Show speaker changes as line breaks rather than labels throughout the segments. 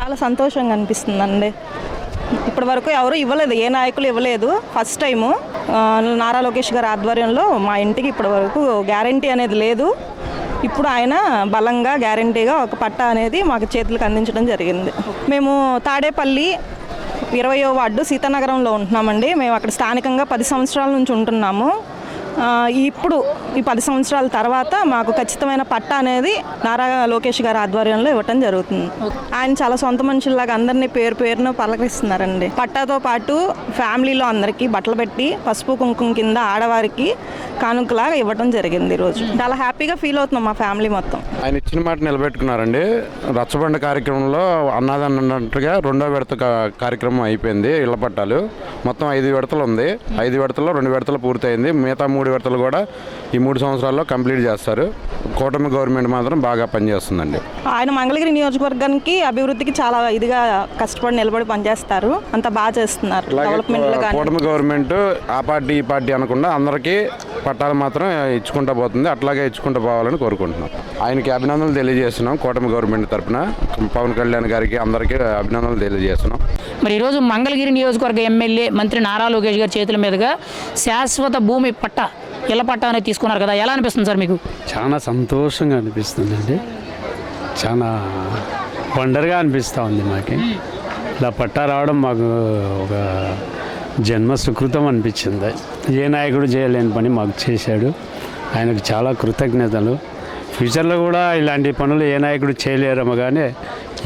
చాలా సంతోషంగా అనిపిస్తుందండి. ఇప్పటి వరకు ఎవరు ఇవ్వలేదు, ఏ నాయకులు ఇవ్వలేదు. ఫస్ట్ టైము నారా లోకేష్ గారి ఆధ్వర్యంలో మా ఇంటికి ఇప్పటి వరకు గ్యారంటీ అనేది లేదు. ఇప్పుడు ఆయన బలంగా గ్యారంటీగా ఒక పట్టా అనేది మాకు చేతులకు అందించడం జరిగింది. మేము తాడేపల్లి 20వ వార్డు సీతానగరంలో ఉంటున్నామండి. మేము అక్కడ స్థానికంగా 10 సంవత్సరాల నుంచి ఉంటున్నాము. ఇప్పుడు ఈ 10 సంవత్సరాల తర్వాత మాకు ఖచ్చితమైన పట్టా అనేది నారా లోకేష్ గారి ఆధ్వర్యంలో ఇవ్వటం జరుగుతుంది. ఆయన చాలా సొంత మనుషుల్లాగా అందరినీ పేరును పలకరిస్తున్నారండి. పట్టాతో పాటు ఫ్యామిలీలో అందరికీ బట్టలు పెట్టి పసుపు కుంకుమ కింద ఆడవారికి కానుకలాగా ఇవ్వడం జరిగింది. ఈరోజు చాలా హ్యాపీగా ఫీల్ అవుతున్నాం మా ఫ్యామిలీ మొత్తం.
ఆయన ఇచ్చిన మాట నిలబెట్టుకున్నారండి. రచ్చబండ కార్యక్రమంలో అన్నదాన్నట్టుగా 2వ విడత కార్యక్రమం అయిపోయింది. ఇళ్ల పట్టాలు మొత్తం 5 విడతలు ఉంది. 5 విడతల్లో 2 విడతలు పూర్తయింది. మిగతా 3 విడతలు కూడా ఈ 3 సంవత్సరాల్లో కంప్లీట్ చేస్తారు. కూటమి గవర్నమెంట్ మాత్రం బాగా పనిచేస్తుందండి.
ఆయన మంగళగిరి నియోజకవర్గానికి అభివృద్ధికి చాలా ఇదిగా కష్టపడి నిలబడి పనిచేస్తారు. అంత బాగా చేస్తున్నారు.
కూటమి గవర్నమెంట్ ఆ పార్టీ ఈ పార్టీ అనకుండా అందరికీ పట్టాలు మాత్రం ఇచ్చుకుంటూ పోతుంది. అట్లాగే ఇచ్చుకుంటూ పోవాలని కోరుకుంటున్నాం. ఆయనకి అభినందనలు తెలియజేస్తున్నాం. కూటమి గవర్నమెంట్ తరఫున పవన్ కళ్యాణ్ గారికి అందరికీ అభినందనలు తెలియజేస్తున్నాం.
మరి ఈరోజు మంగళగిరి నియోజకవర్గ ఎమ్మెల్యే మంత్రి నారా లోకేష్ గారి చేతుల మీదుగా శాశ్వత భూమి పట్టా ఇళ్ల పట్టా అనేది తీసుకున్నారు కదా, ఎలా అనిపిస్తుంది సార్ మీకు?
చాలా సంతోషంగా అనిపిస్తుందండి. చాలా వండర్గా అనిపిస్తూ ఉంది మాకు. ఇలా పట్టా రావడం మాకు ఒక జన్మ సుకృతం అనిపించింది. ఏ నాయకుడు చేయలేని పని మాకు చేశాడు. ఆయనకు చాలా కృతజ్ఞతలు. ఫ్యూచర్లో కూడా ఇలాంటి పనులు ఏ నాయకుడు చేయలేరేమో, కానీ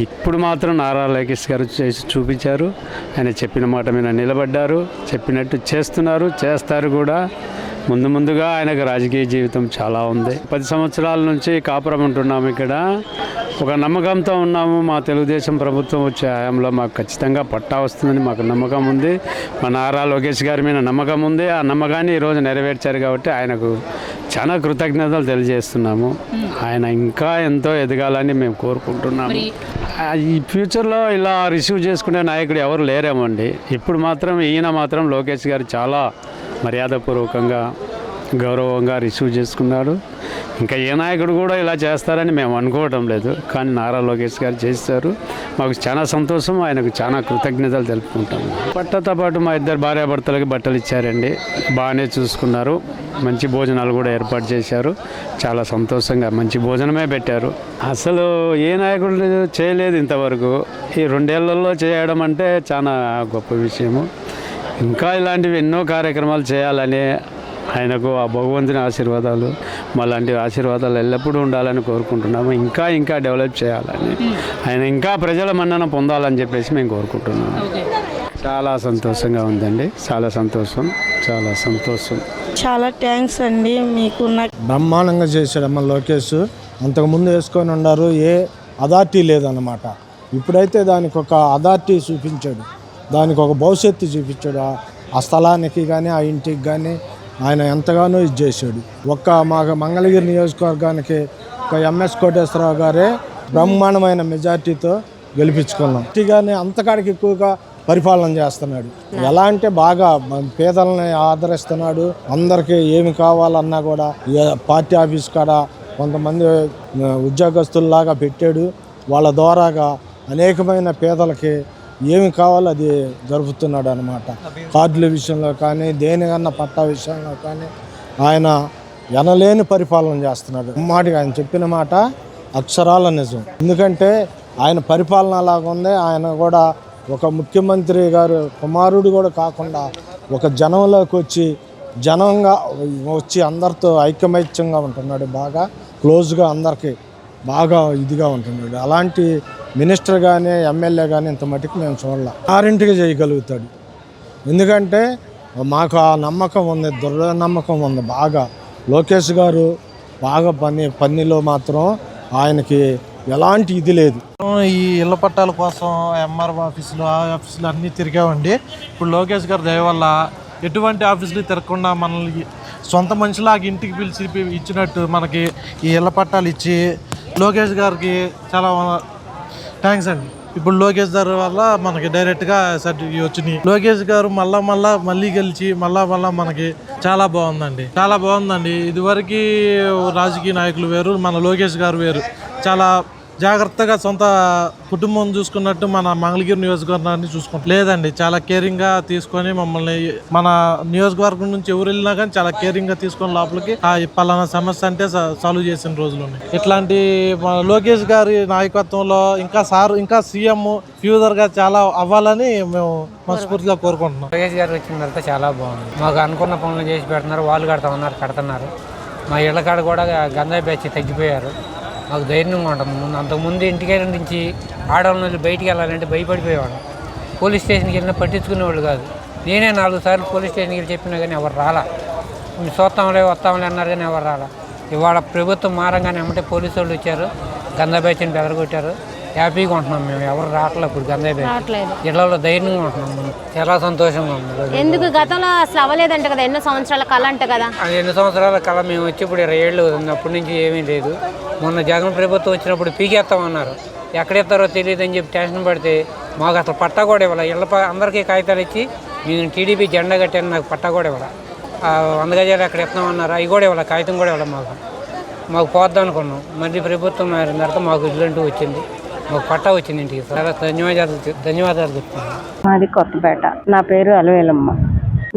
ఇప్పుడు మాత్రం నారా లోకేష్ గారు చేసి చూపించారు. ఆయన చెప్పిన మాట మీద నిలబడ్డారు, చెప్పినట్టు చేస్తున్నారు, చేస్తారు కూడా. ముందుగా ఆయనకు రాజకీయ జీవితం చాలా ఉంది. 10 సంవత్సరాల నుంచి కాపురం ఉంటున్నాము ఇక్కడ. ఒక నమ్మకంతో ఉన్నాము. మా తెలుగుదేశం ప్రభుత్వం వచ్చే హయాంలో మాకు ఖచ్చితంగా పట్టా వస్తుందని మాకు నమ్మకం ఉంది. మా నారా లోకేష్ గారి మీద నమ్మకం ఉంది. ఆ నమ్మకాన్ని ఈరోజు నెరవేర్చారు కాబట్టి ఆయనకు చాలా కృతజ్ఞతలు తెలియజేస్తున్నాము. ఆయన ఇంకా ఎంతో ఎదగాలని మేము కోరుకుంటున్నాము. ఈ ఫ్యూచర్లో ఇలా రిసీవ్ చేసుకునే నాయకుడు ఎవరు లేరేమండి. ఇప్పుడు మాత్రం ఈయన మాత్రం లోకేష్ గారు చాలా మర్యాదపూర్వకంగా గౌరవంగా రిసీవ్ చేసుకున్నారు. ఇంకా ఏ నాయకుడు కూడా ఇలా చేస్తారని మేము అనుకోవటం లేదు, కానీ నారా లోకేష్ గారు చేస్తారు. మాకు చాలా సంతోషం. ఆయనకు చాలా కృతజ్ఞతలు తెలుపుకుంటాము. పట్టతో పాటు మా 2 భార్యాభర్తలకి బట్టలు ఇచ్చారండి. బాగానే చూసుకున్నారు. మంచి భోజనాలు కూడా ఏర్పాటు చేశారు. చాలా సంతోషంగా మంచి భోజనమే పెట్టారు. అసలు ఏ నాయకుడు చేయలేదు ఇంతవరకు. ఈ 2 ఏళ్లలో చేయడం అంటే చాలా గొప్ప విషయము. ఇంకా ఇలాంటివి ఎన్నో కార్యక్రమాలు చేయాలని ఆయనకు ఆ భగవంతుని ఆశీర్వాదాలు, మాలాంటి ఆశీర్వాదాలు ఎల్లప్పుడూ ఉండాలని కోరుకుంటున్నాము. ఇంకా డెవలప్ చేయాలని, ఆయన ఇంకా ప్రజల మన్నన పొందాలని చెప్పేసి మేము కోరుకుంటున్నాము. చాలా సంతోషంగా ఉందండి. చాలా సంతోషం.
చాలా థ్యాంక్స్ అండి మీకు.
బ్రహ్మాండంగా చేశాడమ్మ లోకేష్. అంతకుముందు వేసుకొని ఉన్నారు, ఏ అథారిటీ లేదన్నమాట. ఇప్పుడైతే దానికి ఒక అథారిటీ చూపించాడు, దానికి ఒక భవిష్యత్తు చూపించాడు. ఆ స్థలానికి కానీ ఆ ఇంటికి కానీ ఆయన ఎంతగానో ఇది చేశాడు. మాకు మంగళగిరి నియోజకవర్గానికి ఒక ఎంఎస్ కోటేశ్వరరావు గారే బ్రహ్మాండమైన మెజార్టీతో గెలిపించుకున్నాం. కానీ అంతకాడికి ఎక్కువగా పరిపాలన చేస్తున్నాడు. ఎలా అంటే బాగా పేదలని ఆదరిస్తున్నాడు. అందరికీ ఏమి కావాలన్నా కూడా పార్టీ ఆఫీస్ కాడ కొంతమంది ఉద్యోగస్తుల్లాగా పెట్టాడు. వాళ్ళ ద్వారాగా అనేకమైన పేదలకి ఏమి కావాలో అది జరుపుతున్నాడు అన్నమాట. కార్డుల విషయంలో కానీ దేనికన్నా పట్టా విషయంలో కానీ ఆయన ఎనలేని పరిపాలన చేస్తున్నాడు. మాటిగా ఆయన చెప్పిన మాట అక్షరాల నిజం. ఎందుకంటే ఆయన పరిపాలన అలాగ ఉంది. ఆయన కూడా ఒక ముఖ్యమంత్రి గారు కుమారుడు కూడా కాకుండా ఒక జనంలోకి జనంగా వచ్చి అందరితో ఐకమత్యంగా ఉంటున్నాడు. బాగా క్లోజ్గా అందరికీ బాగా ఇదిగా ఉంటున్నాడు. అలాంటి మినిస్టర్ కానీ ఎమ్మెల్యే కానీ ఇంత మటుకు మేము చూడాలి. ఆరింటికి చేయగలుగుతాడు. ఎందుకంటే మాకు ఆ నమ్మకం ఉంది, దృఢ నమ్మకం ఉంది. బాగా లోకేష్ గారు బాగా పనిలో మాత్రం ఆయనకి ఎలాంటి ఇది లేదు.
ఈ ఇళ్ల పట్టాల కోసం ఎంఆర్ఓ ఆఫీసులు ఆ ఆఫీసులు అన్నీ తిరిగామండి. ఇప్పుడు లోకేష్ గారి దయ వల్ల ఎటువంటి ఆఫీసులు తిరగకుండా మనల్ని సొంత మనిషిలాగా ఇంటికి పిలిచి ఇచ్చినట్టు మనకి ఈ ఇళ్ల పట్టాలు ఇచ్చి లోకేష్ గారికి చాలా థ్యాంక్స్ అండి. ఇప్పుడు లోకేష్ గారి వల్ల మనకి డైరెక్ట్గా సర్టిఫికేట్ వచ్చినాయి. లోకేష్ గారు మళ్ళీ గెలిచి మళ్ళా మనకి చాలా బాగుందండి. ఇదివరకు రాజకీయ నాయకులు వేరు, మన లోకేష్ గారు వేరు. చాలా జాగ్రత్తగా సొంత కుటుంబం చూసుకున్నట్టు మన మంగళగిరి నియోజకవర్గాన్ని చూసుకుంటాం. లేదండి, చాలా కేరింగ్గా తీసుకొని మమ్మల్ని మన నియోజకవర్గం నుంచి ఎవరు వెళ్ళినా కానీ చాలా కేరింగ్గా తీసుకొని లోపలికి పలానా సమస్య అంటే సాల్వ్ చేసిన రోజులు ఉన్నాయి. ఇట్లాంటి మన లోకేష్ గారి నాయకత్వంలో ఇంకా సీఎం ఫ్యూచర్గా చాలా అవ్వాలని మేము మనస్ఫూర్తిగా కోరుకుంటున్నాం.
లోకేష్ గారు వచ్చిన తర్వాత చాలా బాగుంది. మాకు అనుకున్న పనులు చేసి పెడుతున్నారు, వాళ్ళు కడుతున్నారు. మా ఇళ్ళ కాడ కూడా గంజాయి బ్యాచ్ తగ్గిపోయారు. మాకు ధైర్యంగా ఉంటుంది. అంతకుముందు ఇంటికి నుంచి ఆడవాళ్ళని బయటికి వెళ్ళాలంటే భయపడిపోయేవాడు. పోలీస్ స్టేషన్కి వెళ్ళినా పట్టించుకునేవాళ్ళు కాదు. నేనే 4 సార్లు పోలీస్ స్టేషన్కి వెళ్ళి చెప్పినా కానీ ఎవరు రాలా. వస్తాంలే అన్నారు కానీ ఎవరు రాలా. ఇవాళ ప్రభుత్వం మారంగానే ఏమంటే పోలీసు వాళ్ళు వచ్చారు, గంజాయి బ్యాచ్ని బెదరగొట్టారు. హ్యాపీగా ఉంటున్నాం మేము. ఎవరు రావట్లేదు ఇప్పుడు గంజాయి బ్యాచ్. ఇళ్లలో ధైర్యంగా ఉంటున్నాం మేము. చాలా సంతోషంగా ఉంది.
ఎందుకు గతంలో అసలు అవ్వలేదంట కదా, ఎన్నో సంవత్సరాల కళ అంట కదా.
అది 2 సంవత్సరాల కళ. మేము వచ్చి ఇప్పుడు 20 ఏళ్ళు అవుతుంది. అప్పటి నుంచి ఏమీ లేదు. మొన్న జగన్ ప్రభుత్వం వచ్చినప్పుడు పీకేస్తామన్నారు. ఎక్కడెత్తారో తెలియదు అని చెప్పి టెన్షన్ పడితే మాకు అసలు పట్టా కూడా ఇవ్వాలి. అందరికీ కాగితాలు ఇచ్చి నేను టీడీపీ జెండా కట్టాను, నాకు పట్టా కూడా ఇవ్వాలి. 100 గజాలు ఎక్కడ ఎత్తామన్నారు, అవి కూడా ఇవ్వాలి, కాగితం కూడా ఇవ్వాలి. మాకు పోద్దాం అనుకున్నాం. మళ్ళీ ప్రభుత్వం మారిన తర్వాత మాకు ఇల్లు అంటూ వచ్చింది, మాకు పట్టా వచ్చింది ఇంటికి. చాలా ధన్యవాదాలు చెప్తున్నాను.
మాది కొత్తపేట. నా పేరు అలవేలమ్మ.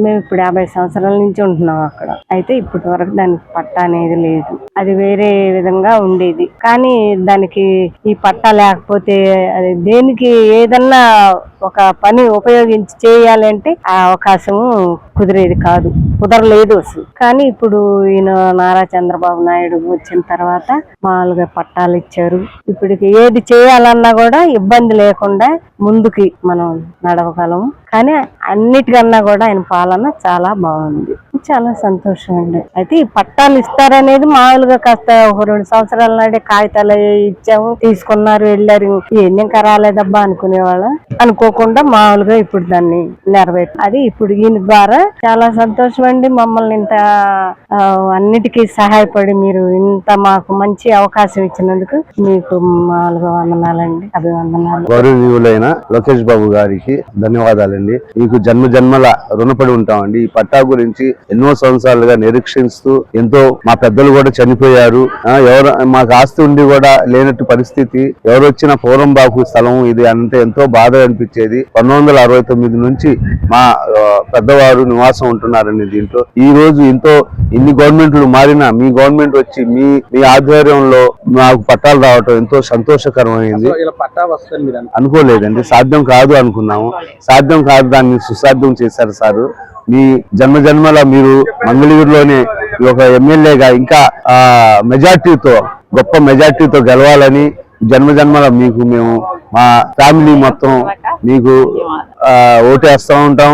మేము ఇప్పుడు 50 సంవత్సరాల నుంచి ఉంటున్నాం అక్కడ. అయితే ఇప్పటి వరకు దానికి పట్టా అనేది లేదు. అది వేరే విధంగా ఉండేది. కానీ దానికి ఈ పట్టా లేకపోతే అది దేనికి ఏదన్నా ఒక పని ఉపయోగించి చేయాలంటే ఆ అవకాశం కుదరలేదు అసలు. కానీ ఇప్పుడు ఈయన నారా చంద్రబాబు నాయుడు వచ్చిన తర్వాత మామూలుగా పట్టాలు ఇచ్చారు. ఇప్పటికి ఏది చేయాలన్నా కూడా ఇబ్బంది లేకుండా ముందుకి మనం నడవగలము. కానీ అన్నిటికన్నా కూడా ఆయన పాలన చాలా బాగుంది. చాలా సంతోషం అండి. అయితే ఈ పట్టాలు ఇస్తారనేది మామూలుగా కాస్త ఒక 2 సంవత్సరాల నాడే కాగితాలు ఇచ్చాము, తీసుకున్నారు, వెళ్ళారు. ఇంకా రాలేదబ్బా అనుకునేవాళ్ళం. అనుకోకుండా మామూలుగా ఇప్పుడు దాన్ని నెరవేర్చారు. అది ఇప్పుడు ఈయన ద్వారా చాలా సంతోషం అండి. మమ్మల్ని ఇంత అన్నిటికీ సహాయపడి మీరు ఇంత మాకు మంచి అవకాశం ఇచ్చినందుకు మీకు మామూలుగా వందనాలండి, అభివందనాలు.
గౌరవనీయులైన లోకేష్ బాబు గారికి ధన్యవాదాలండి. మీకు జన్మల రుణపడి ఉంటామండి. ఈ పట్టా గురించి ఎన్నో సంవత్సరాలుగా నిరీక్షిస్తూ ఎంతో మా పెద్దలు కూడా చనిపోయారు. ఎవరు మాకు ఆస్తి ఉండి కూడా లేనట్టు పరిస్థితి. ఎవరు వచ్చిన పూర్వంబాకు స్థలం ఇది అంటే ఎంతో బాధ అనిపించేది. 1969 నుంచి మా పెద్దవారు నివాసం ఉంటున్నారండి దీంట్లో. ఈ రోజు ఇన్ని గవర్నమెంట్లు మారినా మీ గవర్నమెంట్ వచ్చి మీ ఆధ్వర్యంలో మాకు పట్టాలు రావటం ఎంతో సంతోషకరమైంది. అనుకోలేదండి, సాధ్యం కాదు అనుకున్నాము. సాధ్యం కాదు, దాన్ని సుసాధ్యం చేశారు సారు. మీ జన్మల మీరు మంగళగిరిలోనే ఒక ఎమ్మెల్యేగా ఇంకా గొప్ప మెజార్టీతో గెలవాలని జన్మల మీకు మేము మా ఫ్యామిలీ మొత్తం మీకు ఓటేస్తూ ఉంటాం.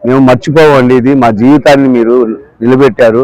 మేము మర్చిపోవండి. ఇది మా జీవితాన్ని మీరు నిలబెట్టారు.